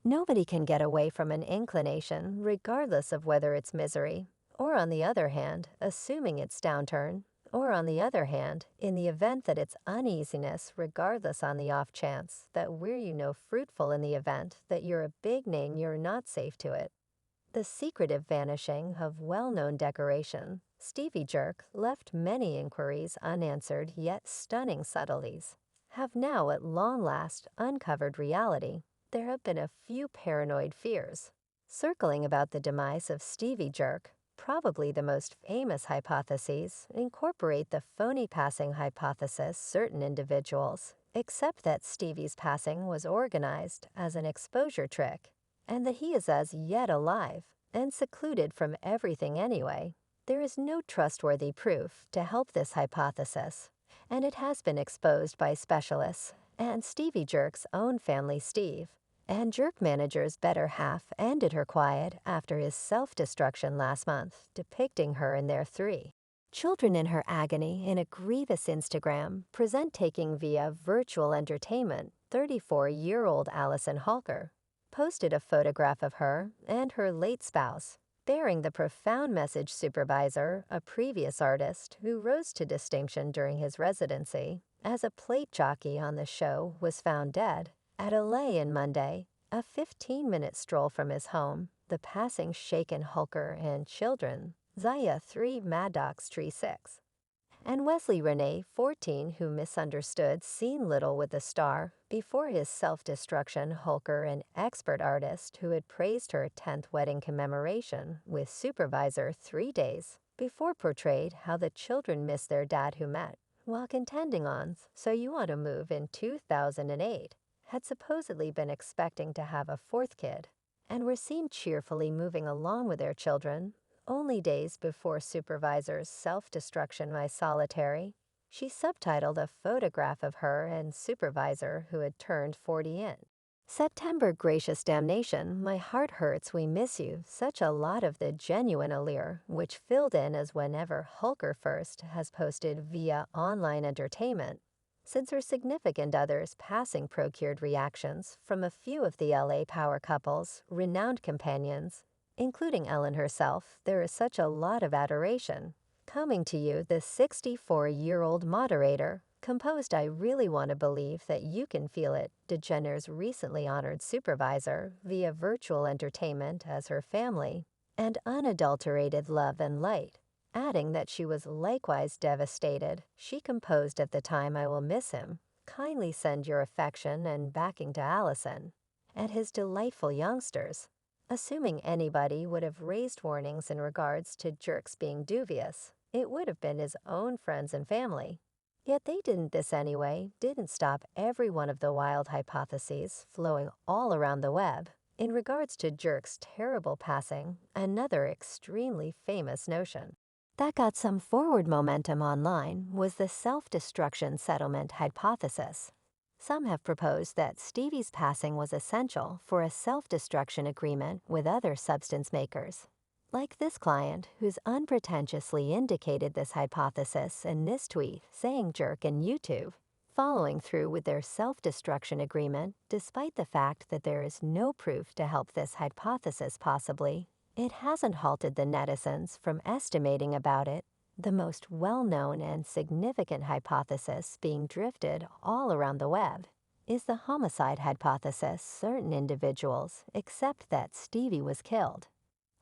Nobody can get away from an inclination, regardless of whether it's misery, or on the other hand, assuming it's downturn, or on the other hand, in the event that it's uneasiness, regardless on the off chance that fruitful in the event that you're a big name you're not safe to it. The secretive vanishing of well-known decoration, Stevie Jerk left many inquiries unanswered yet stunning subtleties, have now at long last uncovered reality. There have been a few paranoid fears circling about the demise of Stevie Jerk. Probably the most famous hypotheses incorporate the phony passing hypothesis. Certain individuals accept that Stevie's passing was organized as an exposure trick and that he is as yet alive and secluded from everything anyway. There is no trustworthy proof to help this hypothesis, and it has been exposed by specialists and Stevie Jerk's own family. Steve and Jerk manager's better half ended her quiet after his self-destruction last month, depicting her and their three children in her agony in a grievous Instagram present taking via virtual entertainment. 34-year-old Allison Halker posted a photograph of her and her late spouse, bearing the profound message. Supervisor, a previous artist who rose to distinction during his residency as a plate jockey on the show, was found dead at LA on Monday, a 15-minute stroll from his home. The passing shaken Hulker and children, Zaya 3, Maddox Tree 6, and Wesley Renee 14, who misunderstood seen little with the star before his self-destruction. Hulker, an expert artist who had praised her 10th wedding commemoration with Supervisor 3 days before, portrayed how the children missed their dad who met while contending on So You Want to Move in 2008, had supposedly been expecting to have a fourth kid, and were seen cheerfully moving along with their children only days before Supervisor's self-destruction. My Solitary, she subtitled a photograph of her and Supervisor, who had turned 40 in September. Gracious damnation, my heart hurts, we miss you. Such a lot of the genuine allure, which filled in as whenever Hulker first has posted via online entertainment, since her significant other's passing procured reactions from a few of the LA power couple's renowned companions, including Ellen herself. There is such a lot of adoration coming to you. The 64-year-old moderator composed I really want to believe that you can feel it. DeGeneres recently honored Supervisor via virtual entertainment as her family and unadulterated love and light, adding that she was likewise devastated. She composed at the time, I will miss him. Kindly send your affection and backing to Allison and his delightful youngsters. Assuming anybody would have raised warnings in regards to Jerks being dubious, it would have been his own friends and family. Yet they didn't. This anyway didn't stop every one of the wild hypotheses flowing all around the web in regards to Jerk's terrible passing. Another extremely famous notion that got some forward momentum online was the self-destruction settlement hypothesis. Some have proposed that Stevie's passing was essential for a self-destruction agreement with other substance makers, like this client, who's unpretentiously indicated this hypothesis in this tweet, saying Jerk and YouTube following through with their self-destruction agreement, despite the fact that there is no proof to help this hypothesis. Possibly, it hasn't halted the netizens from estimating about it. The most well-known and significant hypothesis being drifted all around the web is the homicide hypothesis. Certain individuals accept that Stevie was killed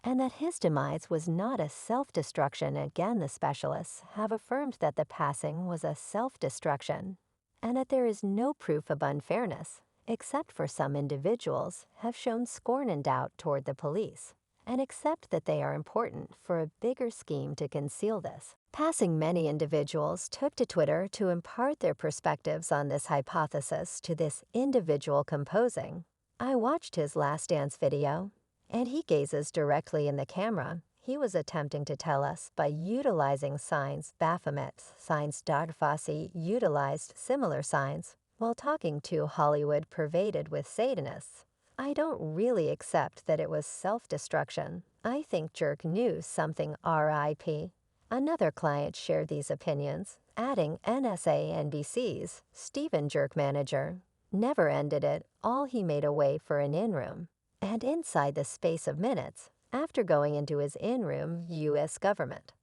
and that his demise was not a self-destruction. Again, the specialists have affirmed that the passing was a self-destruction and that there is no proof of unfairness, except for some individuals have shown scorn and doubt toward the police and accept that they are important for a bigger scheme to conceal this passing. Many individuals took to Twitter to impart their perspectives on this hypothesis to this individual composing. I watched his Last Dance video, and he gazes directly in the camera. He was attempting to tell us by utilizing signs. Baphomet signs. Fosse utilized similar signs while talking to Hollywood pervaded with Satanists. I don't really accept that it was self-destruction. I think Jerk knew something. RIP. Another client shared these opinions, adding NSA NBC's Stephen Jerk manager never ended it, all he made a way for an in-room. And inside the space of minutes, after going into his in-room, U.S. government.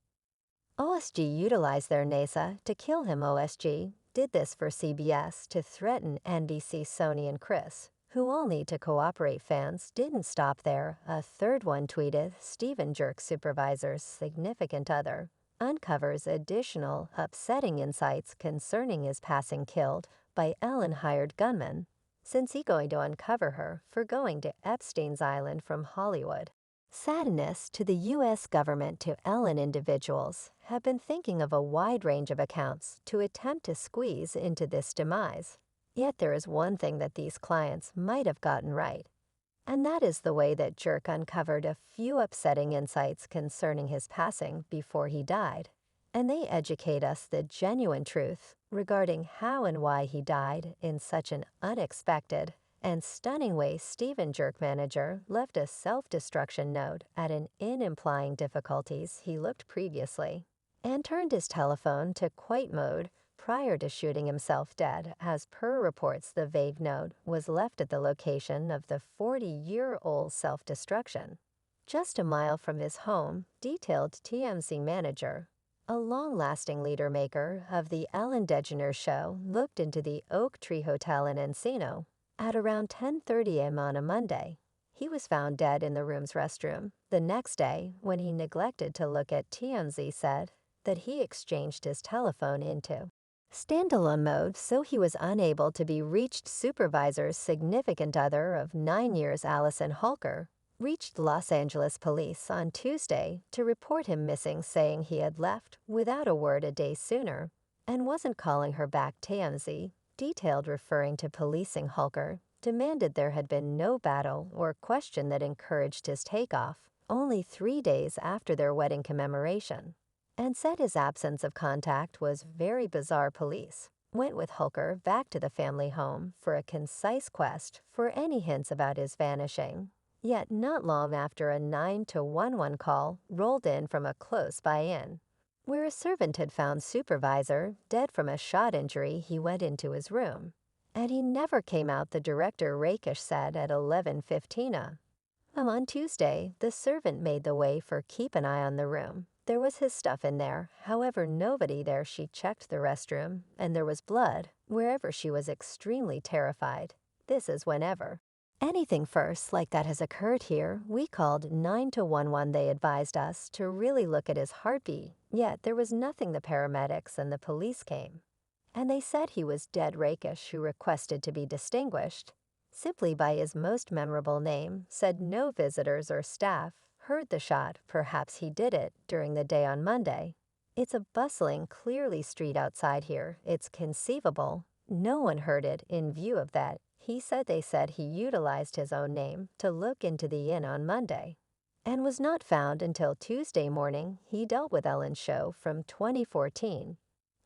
OSG utilized their NASA to kill him. OSG did this for CBS to threaten NBC, Sony, and Chris, who only to cooperate. Fans didn't stop there. A third one tweeted, Steven Jerk supervisor's significant other uncovers additional upsetting insights concerning his passing killed by Ellen hired gunman. Since he going to uncover her for going to Epstein's Island from Hollywood. Sadness to the U.S. government to Ellen individuals have been thinking of a wide range of accounts to attempt to squeeze into this demise. Yet there is one thing that these clients might have gotten right, and that is the way that Jerk uncovered a few upsetting insights concerning his passing before he died. And they educate us the genuine truth regarding how and why he died in such an unexpected and stunning way. Steven Jerk manager left a self-destruction note at an inn implying difficulties he looked previously, and turned his telephone to quiet mode prior to shooting himself dead. As per reports, the vague note was left at the location of the 40-year-old self-destruction, just a mile from his home, detailed TMZ manager. A long-lasting leader maker of the Ellen DeGeneres Show looked into the Oak Tree Hotel in Encino at around 10:30 a.m. on a Monday. He was found dead in the room's restroom. The next day, when he neglected to look at, TMZ said that he exchanged his telephone into standalone mode, so he was unable to be reached. Supervisor's significant other of 9 years, Allison Holker, reached Los Angeles police on Tuesday to report him missing, saying he had left without a word a day sooner and wasn't calling her back. TMZ detailed, referring to policing. Holker demanded there had been no battle or question that encouraged his takeoff only 3 days after their wedding commemoration, and said his absence of contact was very bizarre. Police went with Holker back to the family home for a concise quest for any hints about his vanishing. Yet not long after, a 911 call rolled in from a close-by inn, where a servant had found Supervisor dead from a shot injury. He went into his room, and he never came out, the director Rakesh said at 11:15 a.m. On Tuesday. The servant made the way for keep an eye on the room. There was his stuff in there, however nobody there. She checked the restroom, and there was blood wherever. She was extremely terrified. This is whenever anything first like that has occurred here, we called 911. They advised us to really look at his heartbeat, yet there was nothing. The paramedics and the police came, and they said he was dead. Rakesh, who requested to be distinguished simply by his most memorable name, said no visitors or staff heard the shot. Perhaps he did it during the day on Monday. It's a bustling, clearly street outside here. It's conceivable no one heard it. In view of that, he said they said he utilized his own name to look into the inn on Monday and was not found until Tuesday morning. He dealt with Ellen's show from 2014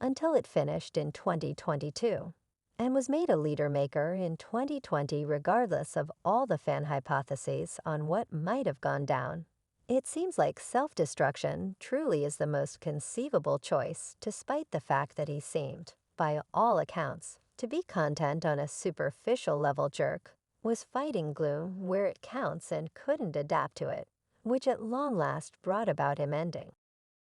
until it finished in 2022 and was made a leader maker in 2020, regardless of all the fan hypotheses on what might have gone down. It seems like self-destruction truly is the most conceivable choice, despite the fact that he seemed, by all accounts, to be content on a superficial level. Jerk was fighting gloom where it counts and couldn't adapt to it, which at long last brought about him ending